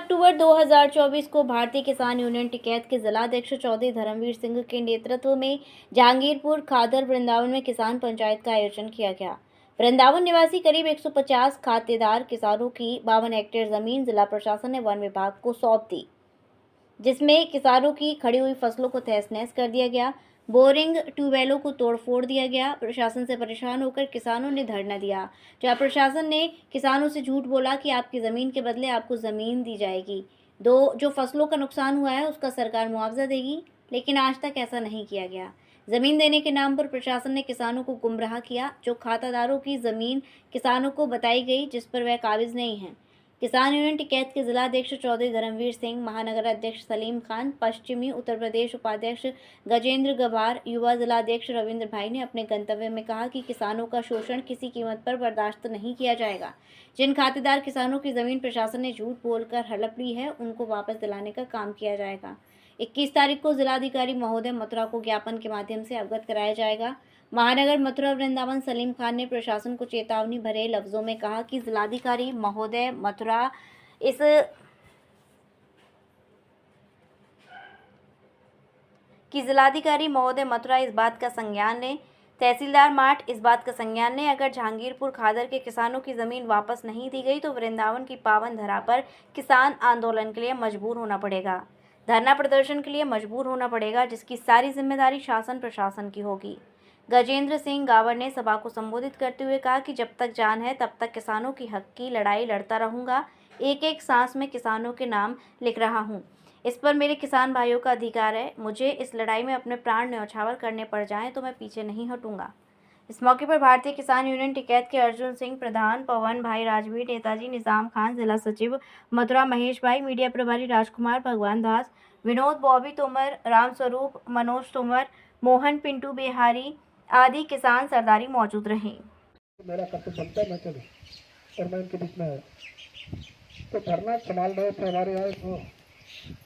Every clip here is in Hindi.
अक्टूबर 2024 को भारतीय किसान यूनियन टिकैत के जिलाध्यक्ष चौधरी धर्मवीर सिंह के नेतृत्व में जहांगीरपुर खादर वृंदावन में किसान पंचायत का आयोजन किया गया। वृंदावन निवासी करीब 150 खातेदार किसानों की 52 हेक्टेयर जमीन जिला प्रशासन ने वन विभाग को सौंप दी, जिसमें किसानों की खड़ी हुई फसलों को तहस नहस कर दिया गया। बोरिंग ट्यूबवेलों को तोड़फोड़ दिया गया। प्रशासन से परेशान होकर किसानों ने धरना दिया, जहां प्रशासन ने किसानों से झूठ बोला कि आपकी ज़मीन के बदले आपको ज़मीन दी जाएगी, जो फसलों का नुकसान हुआ है उसका सरकार मुआवजा देगी, लेकिन आज तक ऐसा नहीं किया गया। ज़मीन देने के नाम पर प्रशासन ने किसानों को गुमराह किया। जो खातादारों की ज़मीन किसानों को बताई गई, जिस पर वह काबिज नहीं है। किसान यूनियन टिकैत के जिलाध्यक्ष चौधरी धर्मवीर सिंह, महानगर अध्यक्ष सलीम खान, पश्चिमी उत्तर प्रदेश उपाध्यक्ष गजेंद्र गभार, युवा जिलाध्यक्ष रविंद्र भाई ने अपने गंतव्य में कहा कि किसानों का शोषण किसी कीमत पर बर्दाश्त नहीं किया जाएगा। जिन खातेदार किसानों की जमीन प्रशासन ने झूठ बोलकर हड़प ली है, उनको वापस दिलाने का काम किया जाएगा। 21 तारीख को जिलाधिकारी महोदय मथुरा को ज्ञापन के माध्यम से अवगत कराया जाएगा। महानगर मथुरा वृंदावन सलीम खान ने प्रशासन को चेतावनी भरे लफ्जों में कहा कि जिलाधिकारी महोदय मथुरा इस बात का संज्ञान लें। तहसीलदार माठ इस बात का संज्ञान लें, अगर जहांगीरपुर खादर के किसानों की ज़मीन वापस नहीं दी गई तो वृंदावन की पावन धरा पर किसान आंदोलन के लिए मजबूर होना पड़ेगा, धरना प्रदर्शन के लिए मजबूर होना पड़ेगा, जिसकी सारी जिम्मेदारी शासन प्रशासन की होगी। गजेंद्र सिंह गावर ने सभा को संबोधित करते हुए कहा कि जब तक जान है तब तक किसानों की हक की लड़ाई लड़ता रहूंगा। एक एक सांस में किसानों के नाम लिख रहा हूं। इस पर मेरे किसान भाइयों का अधिकार है। मुझे इस लड़ाई में अपने प्राण न्यौछावर करने पड़ जाएं तो मैं पीछे नहीं हटूंगा। इस मौके पर भारतीय किसान यूनियन टिकैत के अर्जुन सिंह प्रधान, पवन भाई राजवीर, नेताजी निजाम खान, जिला सचिव मथुरा महेश भाई, मीडिया प्रभारी राजकुमार, भगवान दास, विनोद, बॉबी तोमर, राम स्वरूप, मनोज तोमर, मोहन, पिंटू बिहारी आदि किसान सरदारी मौजूद रहे। मेरा कर्तव्य बनता है मैं चलूँ और मैं इनके बीच में है तो धरना संभाल रहे थे हमारे यहाँ तो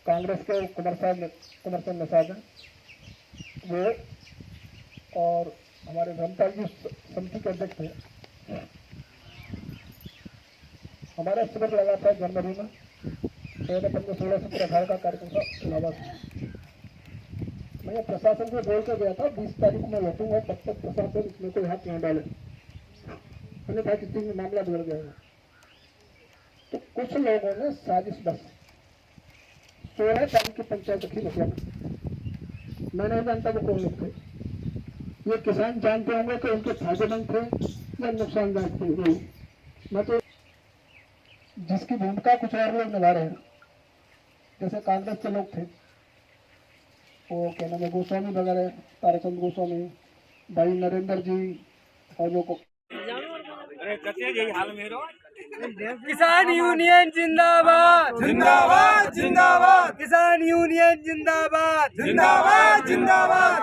कांग्रेस के कुमार सिंह निषाद हैं वो, और हमारे जनता की समिति के अध्यक्ष थे। हमारा शिविर लगा था जनवरी में 2015-16 से 18 का कार्यक्रम था इलाहाबाद। मैं प्रशासन को बोल कर गया था 20 तारीख में लौटूंगा, तब तक प्रशासन इसमें कोई हाथ नहीं डाले, अन्यथा किसी में मामला बिगड़ जाएगा। तो कुछ लोगों ने साजिश बस 16 तारीख की पंचायत रखी मुखिया में। मैं नहीं जानता वो कौन लोग थे। ये किसान जानते होंगे कि उनके फायदेमंद थे या नुकसानदायक थे। मैं तो जिसकी भूमिका कुछ और लोग निभा रहे हैं, जैसे कांग्रेस के लोग थे वो क्या नाम है गोस्वामी वगैरह, ताराचंद गोस्वामी, भाई नरेंद्र जी और जो किसान यूनियन जिंदाबाद जिंदाबाद जिंदाबाद, किसान यूनियन जिंदाबाद जिंदाबाद जिंदाबाद,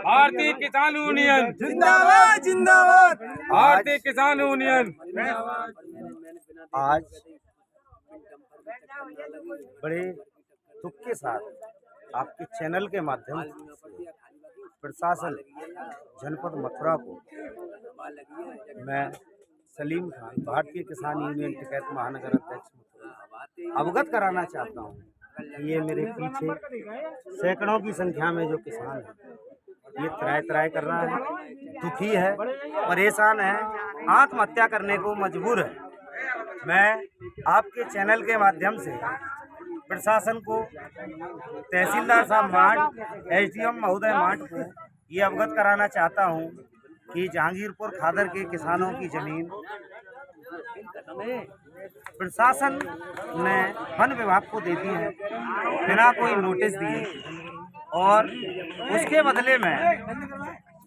भारतीय किसान यूनियन जिंदाबाद जिंदाबाद, भारतीय किसान यूनियन। आज बड़े दुख के साथ आपके चैनल के माध्यम से प्रशासन जनपद मथुरा को मैं सलीम खान, भारतीय किसान यूनियन टिकैत महानगर अध्यक्ष मथुरा, अवगत कराना चाहता हूँ। ये मेरे पीछे सैकड़ों की संख्या में जो किसान हैं ये त्राय कर रहा है, दुखी है, परेशान है, आत्महत्या करने को मजबूर है। मैं आपके चैनल के माध्यम से प्रशासन को, तहसीलदार साहब माठ, एसडीएम महोदय माठ को ये अवगत कराना चाहता हूँ कि जहांगीरपुर खादर के किसानों की जमीन प्रशासन ने वन विभाग को दे दी है बिना कोई नोटिस दिए, और उसके बदले में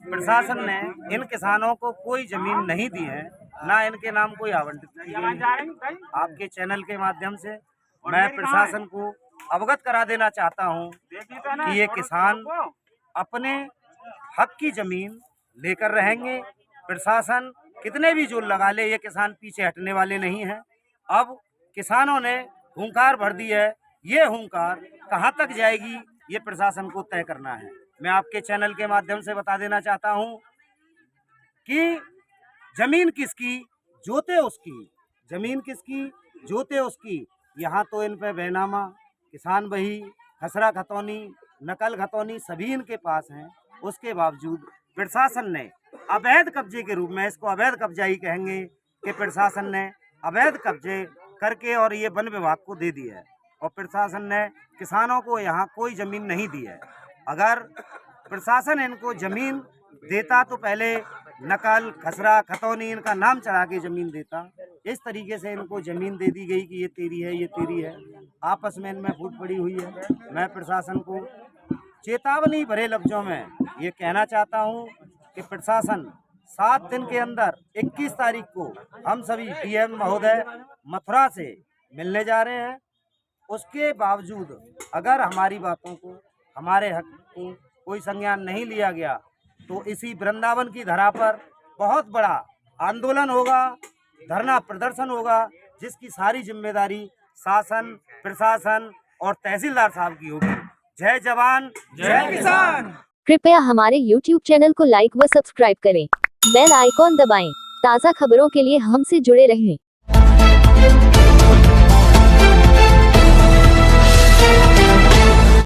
प्रशासन ने इन किसानों को कोई जमीन नहीं दी है, ना इनके नाम कोई आवंटित की गई है। आपके चैनल के माध्यम से मैं प्रशासन को अवगत करा देना चाहता हूं कि ये किसान अपने हक की जमीन लेकर रहेंगे। प्रशासन कितने भी जोर लगा ले, ये किसान पीछे हटने वाले नहीं हैं। अब किसानों ने हुंकार भर दी है, ये हुंकार कहां तक जाएगी ये प्रशासन को तय करना है। मैं आपके चैनल के माध्यम से बता देना चाहता हूं कि जमीन किसकी जोते उसकी, जमीन किसकी जोते उसकी, यहाँ तो इन पे बैनामा, किसान बही, खसरा खतौनी, नकल खतौनी सभी इनके पास हैं। उसके बावजूद प्रशासन ने अवैध कब्जे के रूप में, इसको अवैध कब्जा ही कहेंगे कि प्रशासन ने अवैध कब्जे करके और ये वन विभाग को दे दिया है। और प्रशासन ने किसानों को यहाँ कोई ज़मीन नहीं दी है। अगर प्रशासन इनको ज़मीन देता तो पहले नकल, खसरा, खतौनी इनका नाम चढ़ा के ज़मीन देता। इस तरीके से इनको ज़मीन दे दी गई कि ये तेरी है, ये तेरी है। आपस में इनमें फूट पड़ी हुई है। मैं प्रशासन को चेतावनी भरे लफ्ज़ों में ये कहना चाहता हूँ कि प्रशासन 7 दिन के अंदर 21 तारीख को हम सभी पीएम महोदय मथुरा से मिलने जा रहे हैं। उसके बावजूद अगर हमारी बातों को, हमारे हक को कोई संज्ञान नहीं लिया गया तो इसी वृंदावन की धरा पर बहुत बड़ा आंदोलन होगा, धरना प्रदर्शन होगा, जिसकी सारी जिम्मेदारी शासन, प्रशासन और तहसीलदार साहब की होगी। जय जवान, जय किसान। कृपया हमारे YouTube चैनल को लाइक व सब्सक्राइब करें। बेल आइकॉन दबाएं। ताज़ा खबरों के लिए हमसे जुड़े रहें।